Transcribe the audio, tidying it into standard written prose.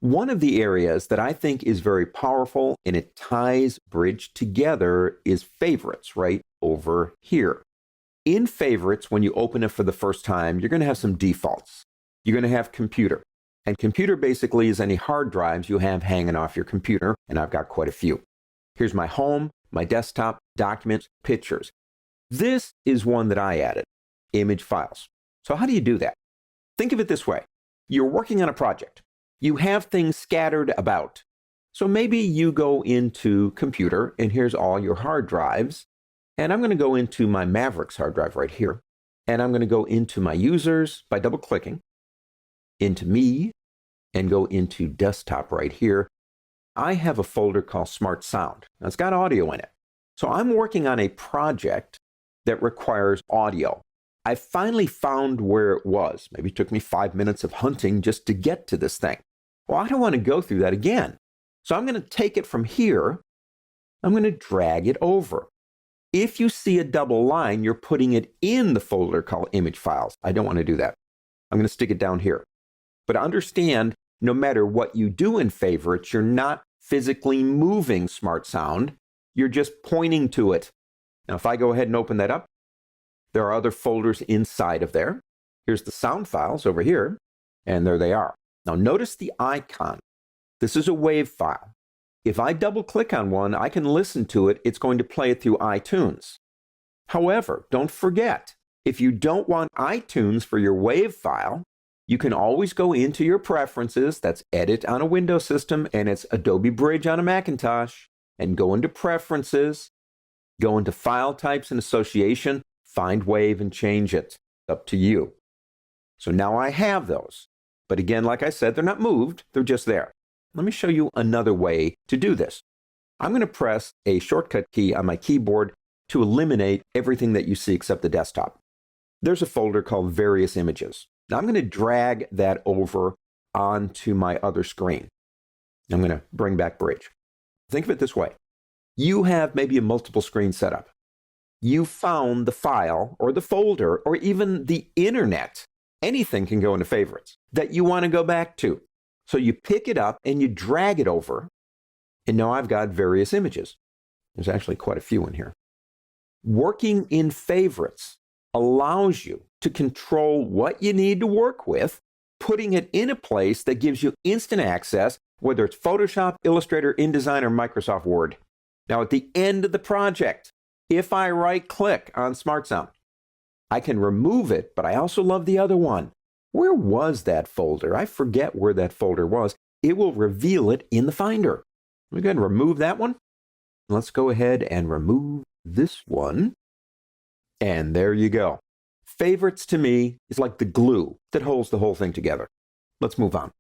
One of the areas that I think is very powerful and it ties Bridge together is favorites right over here. In favorites, when you open it for the first time, you're going to have some defaults. You're going to have computer. And computer basically is any hard drives you have hanging off your computer, and I've got quite a few. Here's my home, my desktop, documents, pictures. This is one that I added, image files. So how do you do that? Think of it this way. You're working on a project. You have things scattered about. So maybe you go into computer, and here's all your hard drives. And I'm going to go into my Mavericks hard drive right here. And I'm going to go into my users by double-clicking, into me, and go into desktop right here. I have a folder called Smart Sound. Now, it's got audio in it. So I'm working on a project that requires audio. I finally found where it was. Maybe it took me 5 minutes of hunting just to get to this thing. Well, I don't want to go through that again. So I'm going to take it from here. I'm going to drag it over. If you see a double line, you're putting it in the folder called image files. I don't want to do that. I'm going to stick it down here. But understand, no matter what you do in favorites, you're not physically moving Smart Sound. You're just pointing to it. Now, if I go ahead and open that up, there are other folders inside of there. Here's the sound files over here, and there they are. Now, notice the icon. This is a WAV file. If I double-click on one, I can listen to it. It's going to play it through iTunes. However, don't forget, if you don't want iTunes for your WAV file, you can always go into your preferences. That's Edit on a Windows system, and it's Adobe Bridge on a Macintosh. And go into Preferences, go into File Types and Association, find WAV and change it. Up to you. So now I have those. But again, like I said, they're not moved. They're just there. Let me show you another way to do this. I'm going to press a shortcut key on my keyboard to eliminate everything that you see except the desktop. There's a folder called Various Images. Now I'm going to drag that over onto my other screen. I'm going to bring back Bridge. Think of it this way. You have maybe a multiple screen setup. You found the file or the folder or even the internet. Anything can go into favorites that you want to go back to. So you pick it up and you drag it over. And now I've got various images. There's actually quite a few in here. Working in favorites allows you to control what you need to work with, putting it in a place that gives you instant access, whether it's Photoshop, Illustrator, InDesign, or Microsoft Word. Now, at the end of the project, if I right-click on Smart Sound, I can remove it, but I also love the other one. Where was that folder? I forget where that folder was. It will reveal it in the Finder. Let me go ahead and remove that one. Let's go ahead and remove this one. And there you go. Favorites to me is like the glue that holds the whole thing together. Let's move on.